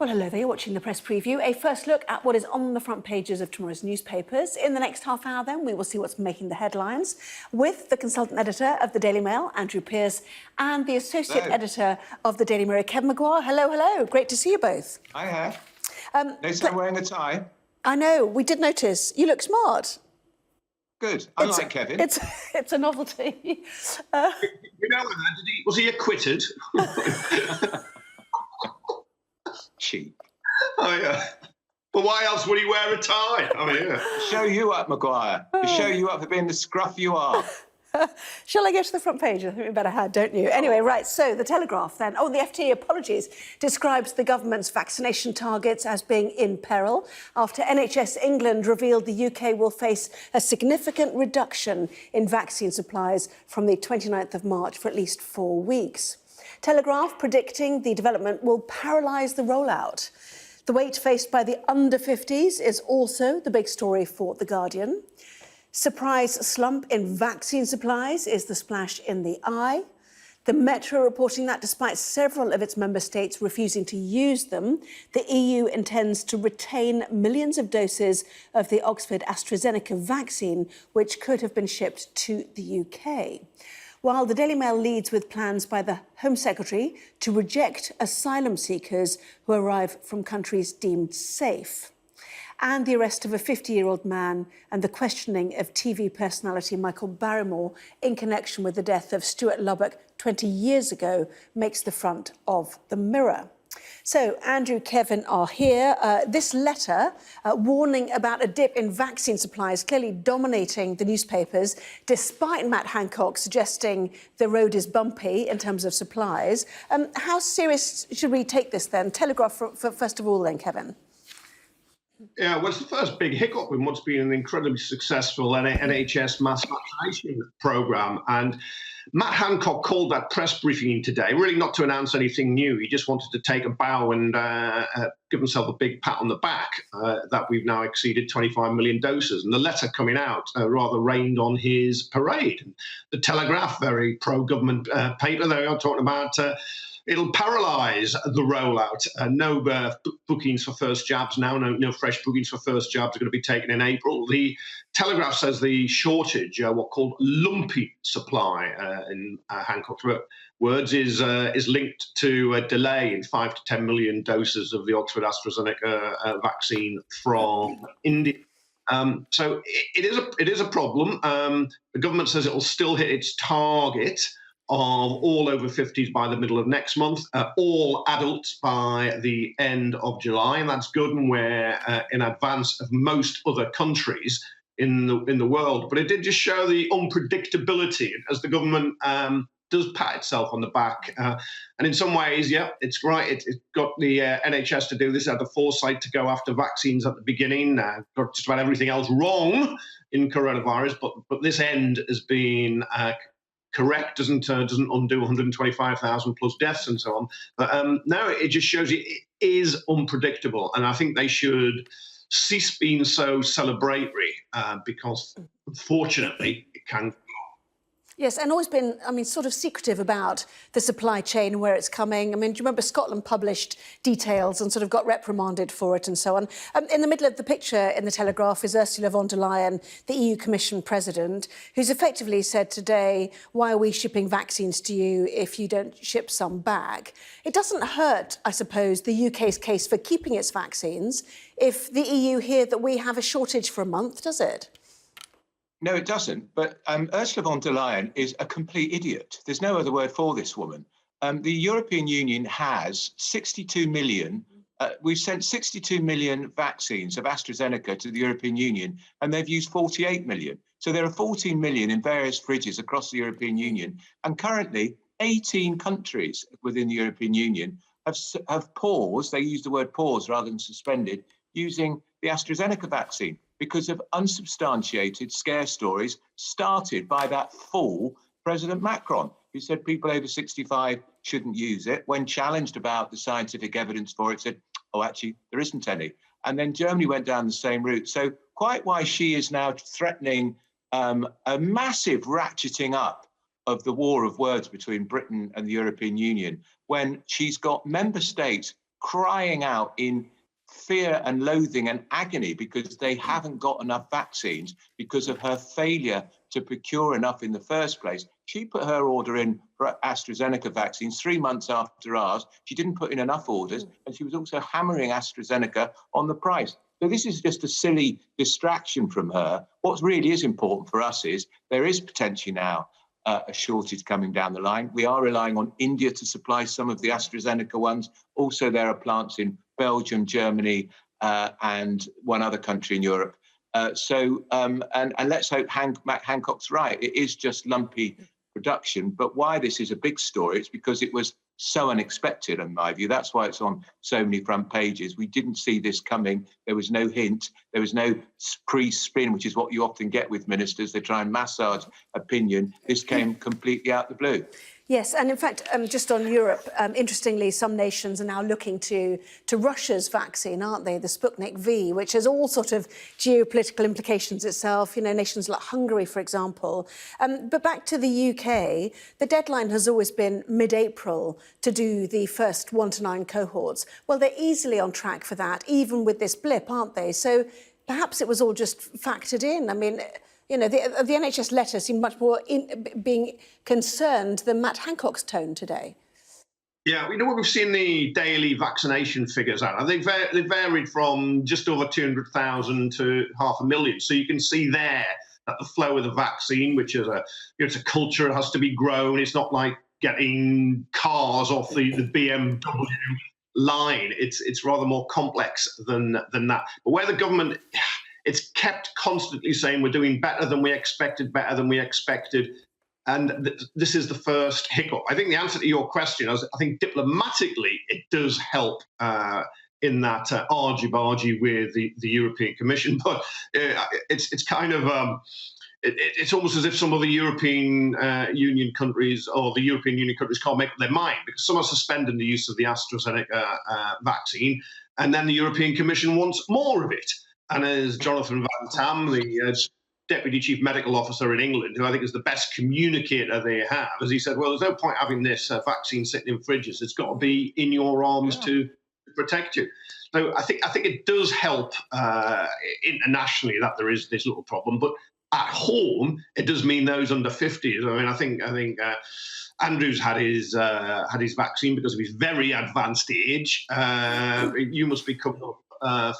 Well, hello there. You're watching the press preview. A first look at what is on the front pages of tomorrow's newspapers. In the next half hour, then, we will see what's making the headlines with the consultant editor of the Daily Mail, Andrew Pearce, and the associate editor of the Daily Mirror, Kevin Maguire. Hello, hello. Great to see you both. I have. Notice I'm wearing a tie. I know. We did notice. You look smart. Good. I like Kevin. It's a novelty. You know, was he acquitted? Cheap. Oh, yeah. But why else would he wear a tie? I mean, yeah. Show you up, Maguire. To show you up for being the scruff you are. Shall I go to the front page? I think we better have, don't you? Anyway, right, so the Telegraph then. Oh, the FT, apologies, describes the government's vaccination targets as being in peril after NHS England revealed the UK will face a significant reduction in vaccine supplies from the 29th of March for at least 4 weeks. Telegraph predicting the development will paralyse the rollout. The wait faced by the under-50s is also the big story for The Guardian. Surprise slump in vaccine supplies is the splash in the eye. The Metro reporting that despite several of its member states refusing to use them, the EU intends to retain millions of doses of the Oxford AstraZeneca vaccine, which could have been shipped to the UK. While the Daily Mail leads with plans by the Home Secretary to reject asylum seekers who arrive from countries deemed safe. And the arrest of a 50-year-old man and the questioning of TV personality Michael Barrymore in connection with the death of Stuart Lubbock 20 years ago makes the front of the Mirror. So, Andrew, Kevin are here. This letter warning about a dip in vaccine supplies clearly dominating the newspapers, despite Matt Hancock suggesting the road is bumpy in terms of supplies. How serious should we take this then? Telegraph, first of all then, Kevin. Yeah, well, it's the first big hiccup in what's been an incredibly successful NHS mass vaccination programme. And Matt Hancock called that press briefing today, really not to announce anything new. He just wanted to take a bow and give himself a big pat on the back that we've now exceeded 25 million doses. And the letter coming out rather rained on his parade. The Telegraph, very pro-government paper, they are talking about it'll paralyse the rollout. No bookings for first jabs now. No fresh bookings for first jabs are going to be taken in April. The Telegraph says the shortage, what called lumpy supply, in Hancock's words, is linked to a delay in 5 to 10 million doses of the Oxford AstraZeneca vaccine from India. So it is a problem. The government says it will still hit its target of all over 50s by the middle of next month, all adults by the end of July, and that's good, and we're in advance of most other countries in the world. But it did just show the unpredictability as the government does pat itself on the back. And in some ways, yeah, it's right. It got the NHS to do this, had the foresight to go after vaccines at the beginning, got just about everything else wrong in coronavirus, but this end has been correct, doesn't undo 125,000 plus deaths and so on. But no, it just shows it is unpredictable. And I think they should cease being so celebratory because, unfortunately, it can. Yes, and always been, I mean, sort of secretive about the supply chain and where it's coming. I mean, do you remember Scotland published details and sort of got reprimanded for it and so on? In the middle of the picture in the Telegraph is Ursula von der Leyen, the EU Commission President, who's effectively said today, why are we shipping vaccines to you if you don't ship some back? It doesn't hurt, I suppose, the UK's case for keeping its vaccines if the EU hear that we have a shortage for a month, does it? No, it doesn't. But Ursula von der Leyen is a complete idiot. There's no other word for this woman. The European Union has 62 million. We've sent 62 million vaccines of AstraZeneca to the European Union, and they've used 48 million. So there are 14 million in various fridges across the European Union. And currently, 18 countries within the European Union have paused. They use the word pause rather than suspended, using the AstraZeneca vaccine, because of unsubstantiated scare stories started by that fool, President Macron, who said people over 65 shouldn't use it. When challenged about the scientific evidence for it, said, oh, actually, there isn't any. And then Germany went down the same route. So quite why she is now threatening a massive ratcheting up of the war of words between Britain and the European Union, when she's got member states crying out in fear and loathing and agony because they haven't got enough vaccines because of her failure to procure enough in the first place. She put her order in for AstraZeneca vaccines 3 months after ours. She didn't put in enough orders, and she was also hammering AstraZeneca on the price. So this is just a silly distraction from her. What really is important for us is there is potentially now a shortage coming down the line. We are relying on India to supply some of the AstraZeneca ones. Also, there are plants in Belgium, Germany, and one other country in Europe. And let's hope Matt Hancock's right. It is just lumpy production. But why this is a big story, it's because it was so unexpected, in my view. That's why it's on so many front pages. We didn't see this coming. There was no hint. There was no pre-spin, which is what you often get with ministers. They try and massage opinion. This came completely out the blue. Yes, and in fact, just on Europe, interestingly, some nations are now looking to Russia's vaccine, aren't they? The Sputnik V, which has all sort of geopolitical implications itself, you know, nations like Hungary, for example. But back to the UK, the deadline has always been mid-April to do the first 1 to 9 cohorts. Well, they're easily on track for that, even with this blip, aren't they? So perhaps it was all just factored in. I mean, you know, the NHS letter seemed much more being concerned than Matt Hancock's tone today. Yeah, we've seen the daily vaccination figures out. I think they varied from just over 200,000 to 500,000. So you can see there that the flow of the vaccine, which is it's a culture, it has to be grown. It's not like getting cars off the BMW line. It's rather more complex than that. But where the government, it's kept constantly saying we're doing better than we expected, and this is the first hiccup. I think the answer to your question is, I think diplomatically it does help in that argy-bargy with the European Commission, but it's kind of it's almost as if some of the European Union countries or the European Union countries can't make up their mind, because some are suspending the use of the AstraZeneca vaccine, and then the European Commission wants more of it. And as Jonathan Van Tam, the Deputy Chief Medical Officer in England, who I think is the best communicator they have, as he said, well, there's no point having this vaccine sitting in fridges. It's got to be in your arms to protect you. So I think it does help internationally that there is this little problem, but at home it does mean those under 50s. I mean, I think Andrew's had his vaccine because of his very advanced age. You must be coming up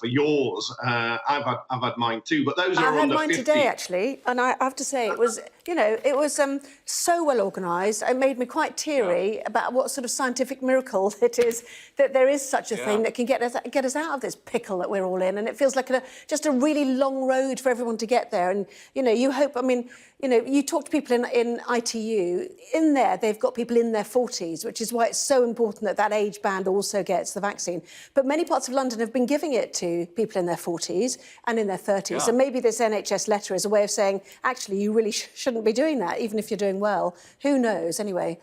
for yours. I've had mine too, but those are under 50. I had mine today, actually, and I have to say it was, you know, it was so well organised. It made me quite teary about what sort of scientific miracle it is that there is such a thing that can get us out of this pickle that we're all in. And it feels like just a really long road for everyone to get there. And, you know, you hope, I mean, you know, you talk to people in ITU, in there, they've got people in their 40s, which is why it's so important that that age band also gets the vaccine. But many parts of London have been giving it to people in their 40s and in their 30s. Yeah. And maybe this NHS letter is a way of saying, actually, you really shouldn't be doing that, even if you're doing well. Who knows, anyway.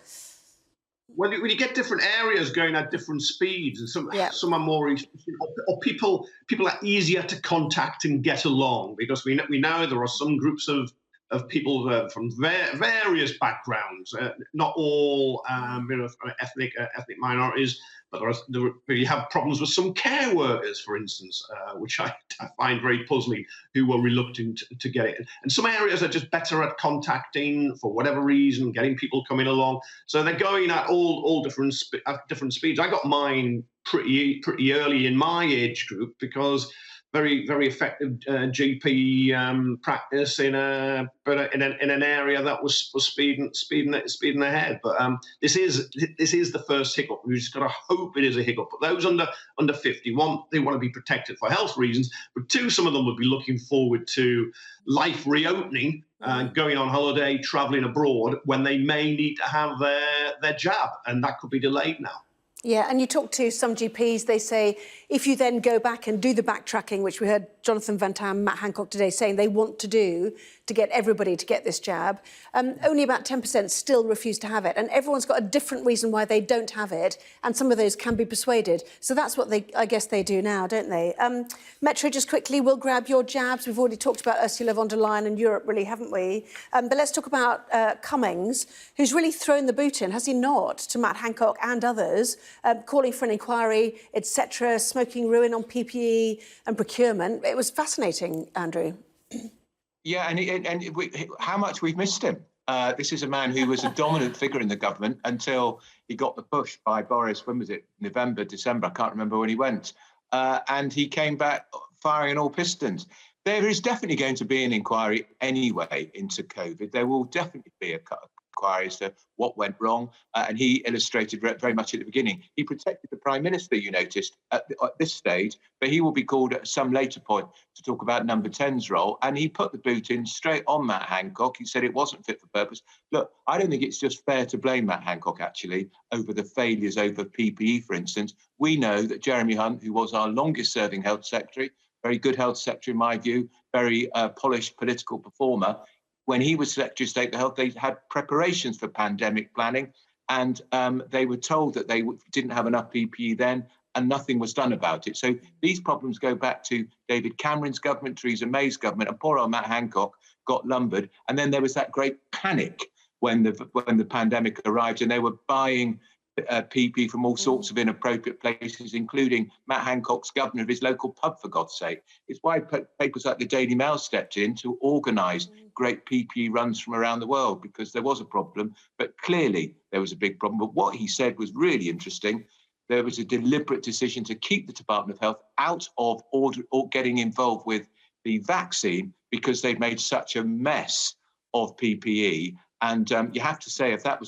When you get different areas going at different speeds, and some are more, or people are easier to contact and get along, because we know there are some groups of people from various backgrounds, not all ethnic minorities, but you have problems with some care workers, for instance, which I find very puzzling, who were reluctant to get it. And some areas are just better at contacting, for whatever reason, getting people coming along. So they're going at all different speeds. I got mine pretty early in my age group, because very, very effective GP practice in an area that was speeding ahead. But this is the first hiccup. We've just got to hope it is a hiccup. But those under 50, one, they want to be protected for health reasons, but two, some of them would be looking forward to life reopening, going on holiday, travelling abroad, when they may need to have their jab, and that could be delayed now. Yeah, and you talk to some GPs, they say if you then go back and do the backtracking, which we heard Jonathan Van Tam, Matt Hancock today saying they want to do to get everybody to get this jab, only about 10% still refuse to have it. And everyone's got a different reason why they don't have it, and some of those can be persuaded. So that's what I guess they do now, don't they? Metro, just quickly, we'll grab your jabs. We've already talked about Ursula von der Leyen and Europe, really, haven't we? But let's talk about Cummings, who's really thrown the boot in, has he not, to Matt Hancock and others, calling for an inquiry, etc., smoking ruin on PPE and procurement. It was fascinating, Andrew. Yeah, how much we've missed him. This is a man who was a dominant figure in the government until he got the push by Boris. When was it? November, December? I can't remember when he went. And he came back firing on all pistons. There is definitely going to be an inquiry anyway into COVID. There will definitely be a inquiry as to what went wrong. And he illustrated very much at the beginning. He protected the Prime Minister, you noticed, at this stage, but he will be called at some later point to talk about Number 10's role. And he put the boot in straight on Matt Hancock. He said it wasn't fit for purpose. Look, I don't think it's just fair to blame Matt Hancock, actually, over the failures over PPE, for instance. We know that Jeremy Hunt, who was our longest serving health secretary, very good health secretary in my view, very polished political performer, when he was Secretary of State for Health, they had preparations for pandemic planning, and they were told that they didn't have enough PPE then, and nothing was done about it. So these problems go back to David Cameron's government, Theresa May's government, and poor old Matt Hancock got lumbered. And then there was that great panic when the pandemic arrived, and they were buying PPE from all sorts of inappropriate places, including Matt Hancock's governor of his local pub, for God's sake. It's why papers like the Daily Mail stepped in to organise great PPE runs from around the world, because there was a problem, but clearly there was a big problem. But what he said was really interesting. There was a deliberate decision to keep the Department of Health out of order or getting involved with the vaccine because they'd made such a mess of PPE. And you have to say, if that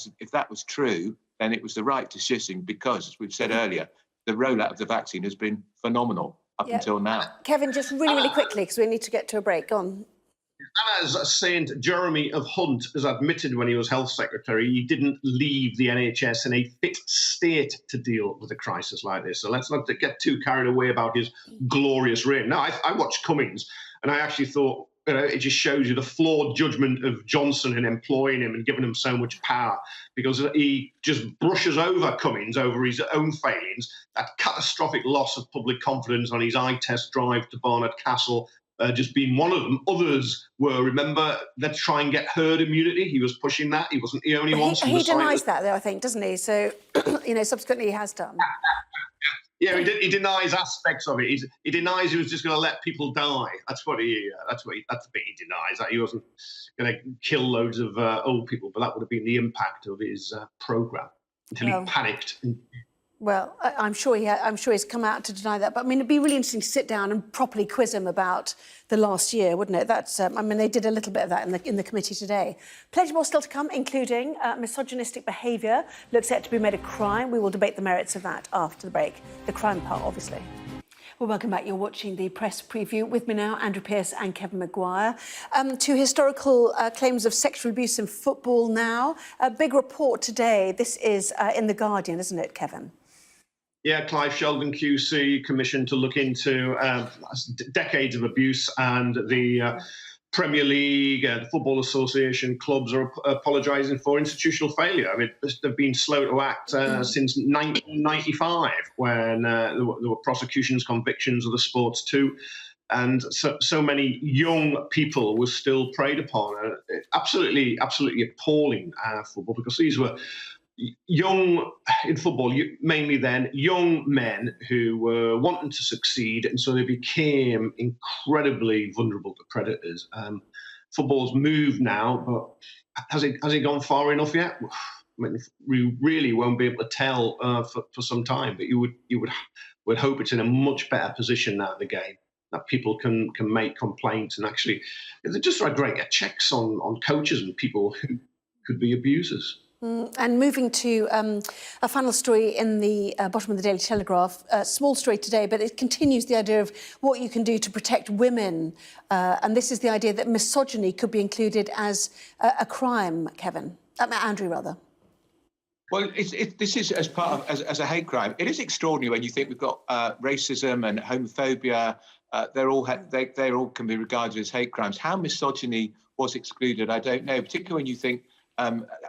was true, then it was the right decision, because, as we've said earlier, the rollout of the vaccine has been phenomenal up until now. Kevin, just really quickly, because we need to get to a break. Go on. As Saint Jeremy of Hunt has admitted when he was Health Secretary, he didn't leave the NHS in a fit state to deal with a crisis like this. So let's not get too carried away about his glorious reign. Now, I watched Cummings, and I actually thought, it just shows you the flawed judgment of Johnson in employing him and giving him so much power, because he just brushes over Cummings, over his own failings, that catastrophic loss of public confidence on his eye test drive to Barnard Castle, just being one of them. Others were, remember, let's try and get herd immunity. He was pushing that. He wasn't the only one. He denies that, though, I think, doesn't he? So, subsequently he has done. Yeah, he denies aspects of it. He denies he was just going to let people die. That's the bit he denies. That he wasn't going to kill loads of old people, but that would have been the impact of his programme until he panicked. Well, I'm sure he's come out to deny that. But I mean, it'd be really interesting to sit down and properly quiz him about the last year, wouldn't it? That's, they did a little bit of that in the committee today. Plenty more still to come, including misogynistic behaviour looks set to be made a crime. We will debate the merits of that after the break. The crime part, obviously. Well, welcome back. You're watching the press preview. With me now, Andrew Pearce and Kevin Maguire. To historical claims of sexual abuse in football now. A big report today. This is in The Guardian, isn't it, Kevin? Yeah, Clive Sheldon QC commissioned to look into decades of abuse, and the Premier League, the Football Association, clubs are apologising for institutional failure. I mean, they've been slow to act since 1995, when there were prosecutions, convictions of the sports too. And so many young people were still preyed upon. Absolutely appalling football, because these were young in football, mainly then young men who were wanting to succeed, and so they became incredibly vulnerable to predators. Football's moved now, but has it gone far enough yet? I mean, we really won't be able to tell for some time. But you would hope it's in a much better position now in the game, that people can make complaints, and actually they're just trying to get checks on coaches and people who could be abusers. And moving to a final story in the bottom of the Daily Telegraph, a small story today, but it continues the idea of what you can do to protect women. And this is the idea that misogyny could be included as a crime, Kevin. Andrew, rather. Well, this is as part of as a hate crime. It is extraordinary when you think we've got racism and homophobia. They all can be regarded as hate crimes. How misogyny was excluded, I don't know. Particularly when you think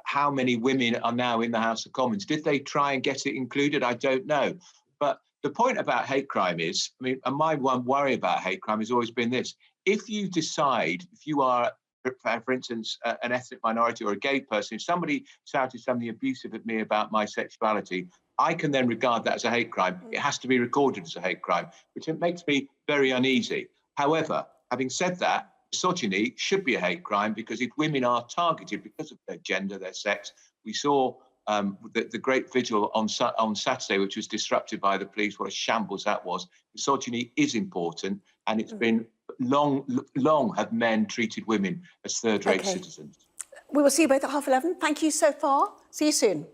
how many women are now in the House of Commons. Did they try and get it included? I don't know. But the point about hate crime is, and my one worry about hate crime has always been this: if you decide, if you are, for instance, an ethnic minority or a gay person, if somebody shouted something abusive at me about my sexuality, I can then regard that as a hate crime. It has to be recorded as a hate crime, which makes me very uneasy. However, having said that, misogyny should be a hate crime, because if women are targeted because of their gender, their sex, we saw the great vigil on Saturday, which was disrupted by the police. What a shambles that was. Misogyny is important, and it's been long have men treated women as third-rate citizens. We will see you both at 11:30. Thank you so far. See you soon.